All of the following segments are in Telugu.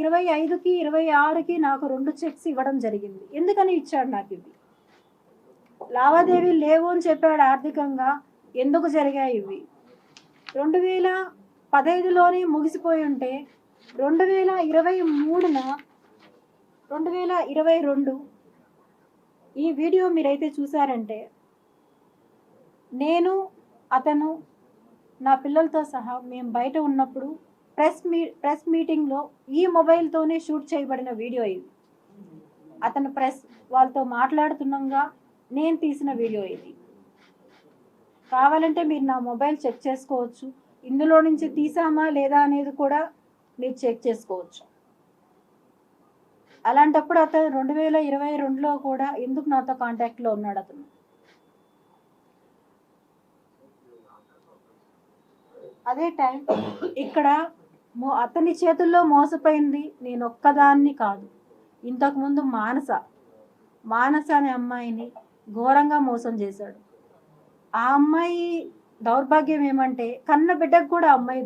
25కి 26కి నాకు 2 చెక్స్ ఇవ్వడం జరిగింది. ఎందుకని ఇచ్చాడు నాకు ఇవి? లావాదేవీలు లేవు అని చెప్పాడు ఆర్థికంగా. ఎందుకు జరిగాయి ఇవి? 2015లోనే ముగిసిపోయి ఉంటే 2023న 2022 ఈ వీడియో మీరైతే చూసారంటే నేను అతను నా పిల్లలతో సహా మేము బయట ఉన్నప్పుడు ప్రెస్ మీటింగ్లో ఈ మొబైల్తోనే షూట్ చేయబడిన వీడియో ఇది. అతను ప్రెస్ వాళ్ళతో మాట్లాడుతున్నాగా నేను తీసిన వీడియో ఇది. కావాలంటే మీరు నా మొబైల్ చెక్ చేసుకోవచ్చు. ఇందులో నుంచి తీసామా లేదా అనేది కూడా మీరు చెక్ చేసుకోవచ్చు. అలాంటప్పుడు అతను 2022లో కూడా ఎందుకు నాతో కాంటాక్ట్లో ఉన్నాడు? అతను అదే టైం ఇక్కడ అతని చేతుల్లో మోసపోయింది నేను ఒక్కదాన్ని కాదు. ఇంతకుముందు మానస అనే అమ్మాయిని ఘోరంగా మోసం చేశాడు. ఆ అమ్మాయి దౌర్భాగ్యం ఏమంటే కన్న బిడ్డకు కూడా అమ్మాయి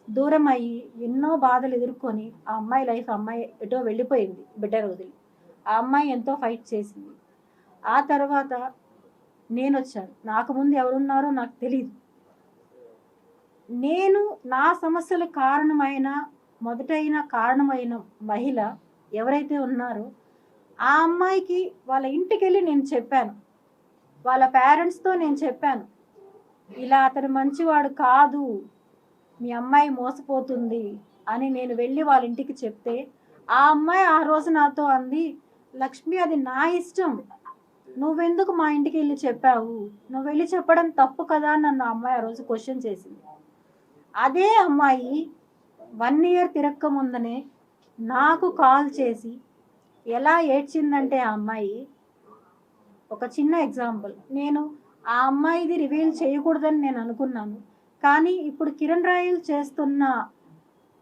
దూరం అయ్యి ఎన్నో బాధలు ఎదుర్కొని ఆ అమ్మాయి లైఫ్ అమ్మాయి ఎటో వెళ్ళిపోయింది బిడ్డను వదిలి. ఆ అమ్మాయి ఎంతో ఫైట్ చేసింది. ఆ తర్వాత నేను వచ్చాను. నాకు ముందు ఎవరున్నారో నాకు తెలియదు. నేను నా సమస్యల మొదటైన కారణమైన మహిళ ఎవరైతే ఉన్నారో ఆ అమ్మాయికి వాళ్ళ ఇంటికి వెళ్ళి నేను చెప్పాను. వాళ్ళ పేరెంట్స్తో నేను చెప్పాను, ఇలా అతను మంచివాడు కాదు, మీ అమ్మాయి మోసపోతుంది అని నేను వెళ్ళి వాళ్ళ ఇంటికి చెప్తే ఆ అమ్మాయి ఆ రోజు నాతో అంది, లక్ష్మి అది నా ఇష్టం, నువ్వెందుకు మా ఇంటికి వెళ్ళి చెప్పావు, నువ్వు వెళ్ళి చెప్పడం తప్పు కదా అని నన్ను ఆ అమ్మాయి ఆ రోజు క్వశ్చన్ చేసింది. అదే అమ్మాయి 1 year తిరక్క ముందనే నాకు కాల్ చేసి ఎలా ఏడ్చిందంటే ఆ అమ్మాయి, ఒక చిన్న ఎగ్జాంపుల్, నేను ఆ అమ్మాయిది రివీల్ చేయకూడదని నేను అనుకున్నాను. కానీ ఇప్పుడు కిరణ్ రాయల్ చేస్తున్న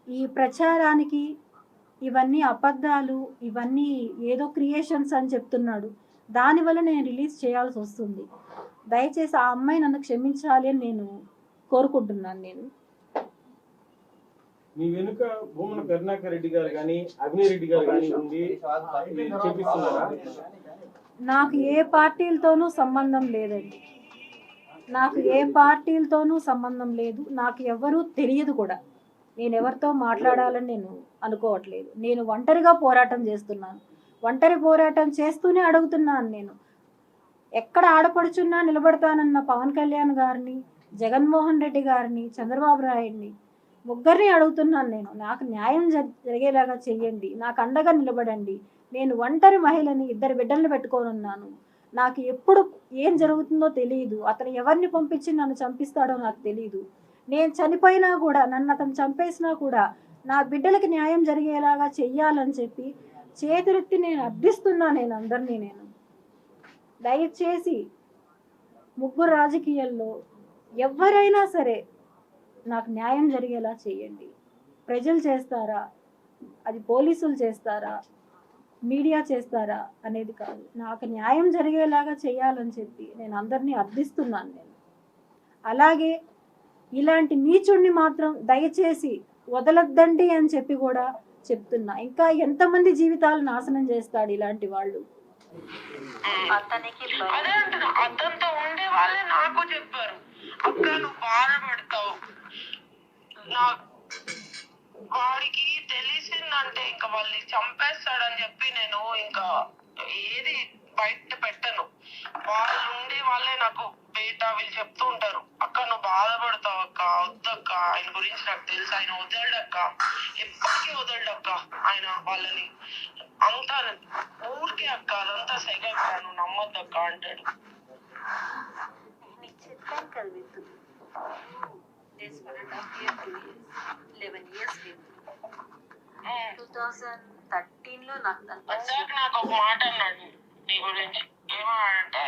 ఈ ప్రచారానికి ఇవన్నీ అబద్ధాలు, ఇవన్నీ ఏదో క్రియేషన్స్ అని చెప్తున్నాడు. దానివల్ల నేను రిలీజ్ చేయాల్సి వస్తుంది. దయచేసి ఆ అమ్మాయి నన్ను క్షమించాలి అని నేను కోరుకుంటున్నాను. నేను మీ వెనుక భూమన కరుణాకర్ రెడ్డి గారు కానీ అభినయ్ రెడ్డి గారు కానీ ఉండి చేపిస్తున్నారా? నాకు ఏ పార్టీలతోనూ సంబంధం లేదండి. నాకు ఏ పార్టీలతోనూ సంబంధం లేదు. నాకు ఎవరూ తెలియదు కూడా. నేను ఎవరితో మాట్లాడాలని నేను అనుకోవట్లేదు. నేను ఒంటరిగా పోరాటం చేస్తున్నాను. ఒంటరి పోరాటం చేస్తూనే అడుగుతున్నాను. నేను ఎక్కడ ఆడపడుచున్నా నిలబడతానన్న పవన్ కళ్యాణ్ గారిని, జగన్మోహన్ రెడ్డి గారిని, చంద్రబాబు నాయుడిని ముగ్గురిని అడుగుతున్నాను. నేను నాకు న్యాయం జరిగేలాగా చెయ్యండి, నాకు అండగా నిలబడండి. నేను ఒంటరి మహిళని, 2 బిడ్డలను పెట్టుకొని ఉన్నాను. నాకు ఎప్పుడు ఏం జరుగుతుందో తెలియదు. అతను ఎవరిని పంపించి నన్ను చంపిస్తాడో నాకు తెలియదు. నేను చనిపోయినా కూడా, నన్ను అతను చంపేసినా కూడా నా బిడ్డలకి న్యాయం జరిగేలాగా చెయ్యాలని చెప్పి చేతులెత్తి నేను అర్థిస్తున్నా. నేను అందరినీ నేను దయచేసి 3 రాజకీయాల్లో ఎవరైనా సరే నాకు న్యాయం జరిగేలా చేయండి. ప్రజలు చేస్తారా, అది పోలీసులు చేస్తారా, మీడియా చేస్తారా అనేది కాదు, నాకు న్యాయం జరిగేలాగా చేయాలని చెప్పి నేను అందరినీ అర్థిస్తున్నాను. నేను అలాగే ఇలాంటి నీచుడిని మాత్రం దయచేసి వదలొద్దండి అని చెప్పి కూడా చెప్తున్నా. ఇంకా ఎంతమంది జీవితాలు నాశనం చేస్తాడు ఇలాంటి వాళ్ళు. అతనికి అతనితో ఉండే వాళ్ళే నాకు చెప్పారు, అక్క నువ్వు బాధపడతావు, వాడికి తెలిసిందంటే ఇంకా వాళ్ళని చంపేస్తాడని చెప్పి నేను ఇంకా ఏది బయట పెట్టను. వాళ్ళు ఉండే వాళ్ళే నాకు వీళ్ళు చెప్తూ ఉంటారు, అక్క నువ్వు బాధపడతావు అక్క, వద్దక్క, ఆయన గురించి నాకు తెలుసు, ఆయన వదలడక్క, ఎప్పటికీ వదలడక్క ఆయన వాళ్ళని, అంతా ఊరికే అక్క, అదంతా సెగక్క, నువ్వు నమ్మద్దక్క అంటాడు. చెప్పాను కదా, 2013లో నాకు ఒక మాట అన్నాడు నీ గురించి. ఏమన్నాడంటే,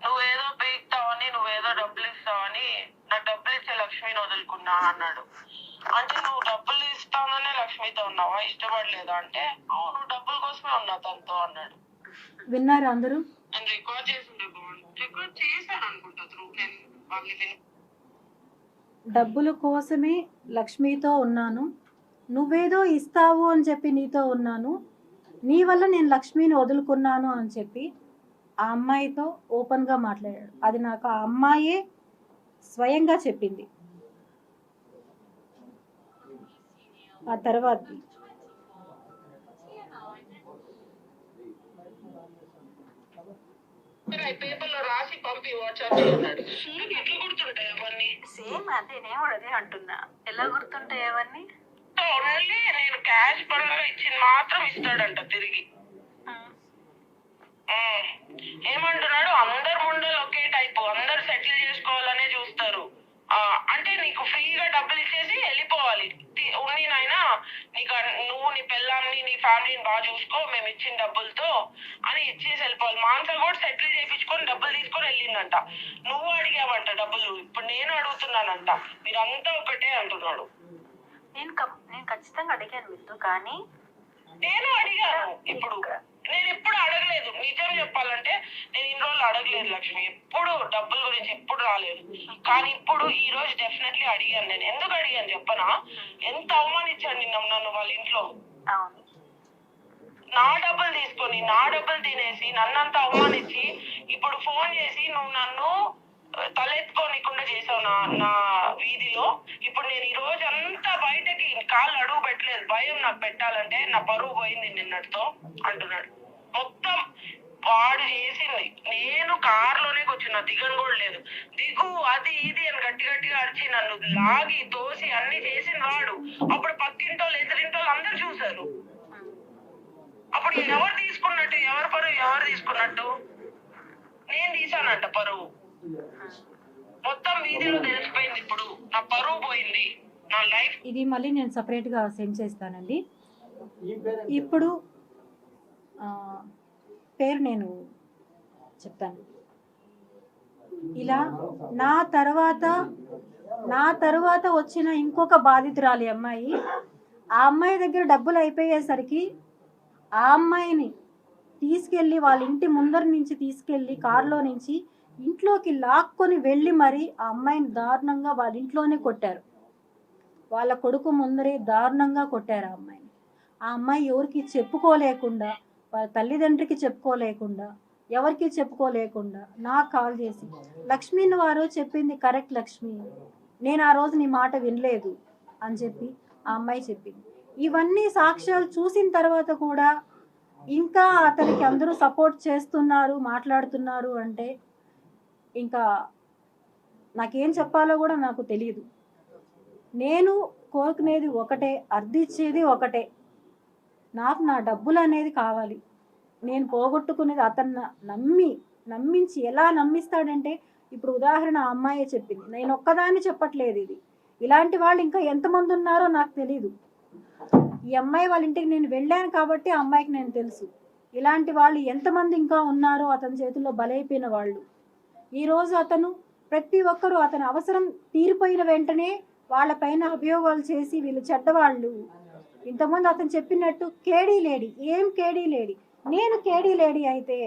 నువ్వేదో పీక్తావని, నువ్వేదో డబ్బులు ఇస్తావని, నాకు డబ్బులు ఇచ్చే లక్ష్మిని వదులుకున్నా అన్నాడు. అంటే నువ్వు డబ్బులు ఇస్తాననే లక్ష్మితో ఉన్నావా, ఇష్టపడలేదా అంటే, నువ్వు డబ్బుల కోసమే ఉన్నా తనతో అన్నాడు. విన్నారు అందరూ? నేను రికార్డ్ చేశాను అనుకుంటా. డబ్బుల కోసమే లక్ష్మితో ఉన్నాను, నువ్వేదో ఇస్తావు అని చెప్పి నీతో ఉన్నాను, నీ వల్ల నేను లక్ష్మిని వదులుకున్నాను అని చెప్పి ఆ అమ్మాయితో ఓపెన్గా మాట్లాడాడు. అది నాకు ఆ అమ్మాయే స్వయంగా చెప్పింది. ఆ తర్వాత పేపర్లో రాసి పంపి వాట్సాప్ అన్నాడు. ఎట్లా గుర్తుంటాయి అవన్నీ? సేమ్ అదే, నేను కూడా అదే అంటున్నా. ఎలా గుర్తుంటాయి అవన్నీ? ఓన్లీ నేను క్యాష్ పరంగా ఇచ్చింది మాత్రం ఇస్తాడంట తిరిగి. ఏమంటున్నాడు, అందరు ముండలు ఒకే టైపు, అందరు సెటిల్ చేసుకోవాలనే చూస్తారు. అంటే నీకు ఫ్రీగా డబ్బులు ఇచ్చేసి వెళ్ళిపోవాలి. ఉన్ని నాయనా నీకు, నువ్వు నీ పిల్లల్ని నీ ఫ్యామిలీని బాగా చూసుకో, మేము ఇచ్చిన డబ్బులతో అని ఇచ్చేసి వెళ్ళిపోవాలి. మాన్సా కూడా సెటిల్ చేయించుకొని డబ్బులు తీసుకొని వెళ్ళిందంట. నువ్వు అడిగావంట డబ్బులు, ఇప్పుడు నేను అడుగుతున్నానంట. మీరంతా ఒకటే అంటున్నాడు. నేను ఖచ్చితంగా అడిగాను మీతో, కానీ నేను అడిగాను. ఇప్పుడు నేను ఎప్పుడు అడగలేదు, నిజం చెప్పాలంటే నేను ఇన్ని రోజులు అడగలేదు లక్ష్మి, ఎప్పుడు డబ్బుల గురించి ఎప్పుడు రాలేదు. కానీ ఇప్పుడు ఈ రోజు డెఫినెట్లీ అడిగాను. నేను ఎందుకు అడిగాను చెప్పనా, ఎంత అవమానించాడు నన్ను వాళ్ళ ఇంట్లో. నా డబ్బులు తీసుకొని నా డబ్బులు తినేసి నన్నంతా అవమానించి ఇప్పుడు ఫోన్ చేసి నువ్వు నన్ను తలెత్తుకోనికుండా చేసావు నా వీధిలో. ఇప్పుడు నేను ఈ రోజు అంతా బయటకి కాళ్ళు అడుగు పెట్టలేదు, భయం నాకు పెట్టాలంటే, నా పరువు పోయింది నిన్నటితో అంటున్నాడు. మొత్తం వాడు చేసింది. నేను కారులోనే కూర్చున్నా, దిగను కూడా లేదు. దిగు అది ఇది అని గట్టిగా అరిచి నన్ను లాగి తోసి అన్ని చేసింది వాడు. అప్పుడు పక్కింటోళ్ళు ఎదురింటోళ్ళు అందరు చూసారు. అప్పుడు ఎవరు తీసుకున్నట్టు, ఎవరి పరువు ఎవరు తీసుకున్నట్టు? నేను తీసానంట పరువు. మొత్తం వీధిలో తెలిసిపోయింది. ఇప్పుడు నా పరువు పోయింది, నా లైఫ్. ఇది మళ్ళీ నేను సపరేట్గా సెండ్ చేస్తానండి. ఇప్పుడు పేరు నేను చెప్తాను. ఇలా నా తర్వాత వచ్చిన ఇంకొక బాధితురాలి అమ్మాయి, ఆ అమ్మాయి దగ్గర డబ్బులు అయిపోయేసరికి ఆ అమ్మాయిని తీసుకెళ్ళి వాళ్ళ ఇంటి ముందర నుంచి తీసుకెళ్ళి కారులో నుంచి ఇంట్లోకి లాక్కొని వెళ్ళి మరి ఆ అమ్మాయిని దారుణంగా వాళ్ళ ఇంట్లోనే కొట్టారు. వాళ్ళ కొడుకు ముందరే దారుణంగా కొట్టారు ఆ అమ్మాయిని. ఆ అమ్మాయి ఎవరికి చెప్పుకోలేకుండా, వాళ్ళ తల్లిదండ్రికి చెప్పుకోలేకుండా, ఎవరికి చెప్పుకోలేకుండా నాకు కాల్ చేసి, లక్ష్మిని వారు చెప్పింది కరెక్ట్ లక్ష్మి, నేను ఆ రోజు నీ మాట వినలేదు అని చెప్పి ఆ అమ్మాయి చెప్పింది. ఇవన్నీ సాక్ష్యాలు చూసిన తర్వాత కూడా ఇంకా అతనికి అందరూ సపోర్ట్ చేస్తున్నారు, మాట్లాడుతున్నారు అంటే ఇంకా నాకేం చెప్పాలో కూడా నాకు తెలియదు. నేను కోరుకునేది ఒకటే, అర్థిచ్చేది ఒకటే, నాకు నా డబ్బులు అనేది కావాలి. నేను పోగొట్టుకునేది అతన్ని నమ్మించి ఎలా నమ్మిస్తాడంటే, ఇప్పుడు ఉదాహరణ ఆ అమ్మాయే చెప్పింది, నేను ఒక్కదాన్ని చెప్పట్లేదు, ఇది ఇలాంటి వాళ్ళు ఇంకా ఎంతమంది ఉన్నారో నాకు తెలీదు. ఈ అమ్మాయి వాళ్ళ ఇంటికి నేను వెళ్ళాను కాబట్టి ఆ అమ్మాయికి నేను తెలుసు. ఇలాంటి వాళ్ళు ఎంతమంది ఇంకా ఉన్నారో అతని చేతుల్లో బలైపోయిన వాళ్ళు. ఈరోజు అతను ప్రతి ఒక్కరూ అతని అవసరం తీరిపోయిన వెంటనే వాళ్ళపైన అభియోగాలు చేసి వీళ్ళు చెడ్డవాళ్ళు. ఇంతకుముందు అతను చెప్పినట్టు కేడీ లేడీ, ఏం కేడీ లేడీ? నేను కేడీ లేడీ అయితే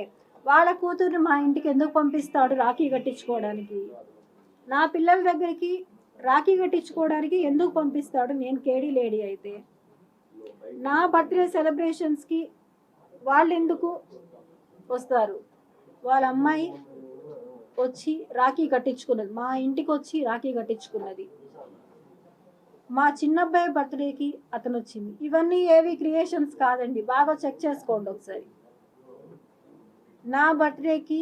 వాళ్ళ కూతుర్ని మా ఇంటికి ఎందుకు పంపిస్తాడు రాఖీ కట్టించుకోవడానికి? నా పిల్లల దగ్గరికి రాఖీ కట్టించుకోవడానికి ఎందుకు పంపిస్తాడు నేను కేడీ లేడీ అయితే? నా బర్త్డే సెలబ్రేషన్స్కి వాళ్ళు ఎందుకు వస్తారు? వాళ్ళ అమ్మాయి వచ్చి రాఖీ కట్టించుకున్నది, మా ఇంటికి వచ్చి రాఖీ కట్టించుకున్నది. మా చిన్నబ్బాయి బర్త్డేకి అతను వచ్చింది. ఇవన్నీ ఏవి క్రియేషన్స్ కాదండి, బాగా చెక్ చేసుకోండి ఒకసారి. నా బర్త్డేకి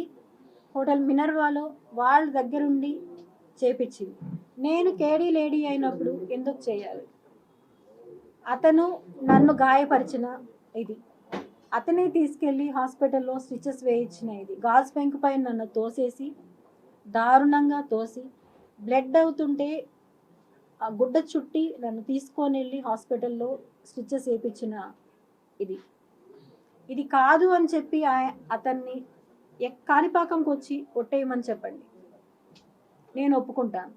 హోటల్ మినర్వాలో వాళ్ళ దగ్గరుండి చేపించింది. నేను కేడీ లేడీ అయినప్పుడు ఎందుకు చేయాలి? అతను నన్ను గాయపరిచిన ఇది, అతనే తీసుకెళ్ళి హాస్పిటల్లో స్టిచెస్ వేయించిన ఇది, గాజు పెంకు పైన నన్ను తోసేసి దారుణంగా తోసి బ్లడ్ అవుతుంటే ఆ గుడ్డ చుట్టి నన్ను తీసుకొని వెళ్ళి హాస్పిటల్లో స్టిచెస్ వేయించిన ఇది కాదు అని చెప్పి అతన్ని కాణిపాకంకి వచ్చి కొట్టేయమని చెప్పండి, నేను ఒప్పుకుంటాను.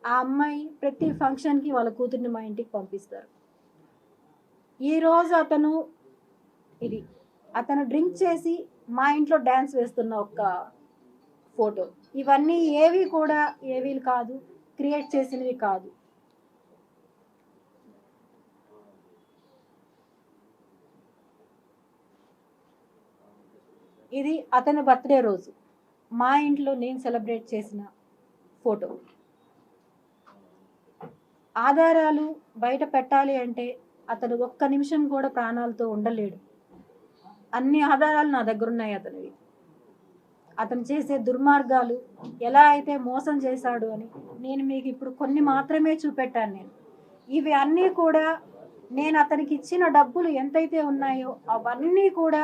ఆ అమ్మాయి ప్రతి ఫంక్షన్కి వాళ్ళ కూతుర్ని మా ఇంటికి పంపిస్తారు. ఈరోజు అతను డ్రింక్ చేసి మా ఇంట్లో డ్యాన్స్ వేస్తున్న ఒక ఫోటో, ఇవన్నీ ఏవి కాదు, క్రియేట్ చేసినవి కాదు. ఇది అతని బర్త్డే రోజు మా ఇంట్లో నేను సెలబ్రేట్ చేసిన ఫోటో. ఆధారాలు బయట పెట్టాలి అంటే అతను ఒక్క నిమిషం కూడా ప్రాణాలతో ఉండలేడు. అన్ని ఆధారాలు నా దగ్గర ఉన్నాయి అతనివి. అతను చేసే దుర్మార్గాలు ఎలా అయితే మోసం చేశాడు అని నేను మీకు ఇప్పుడు కొన్ని మాత్రమే చూపెట్టాను. ఇవి అన్నీ కూడా నేను అతనికి ఇచ్చిన డబ్బులు ఎంతైతే ఉన్నాయో అవన్నీ కూడా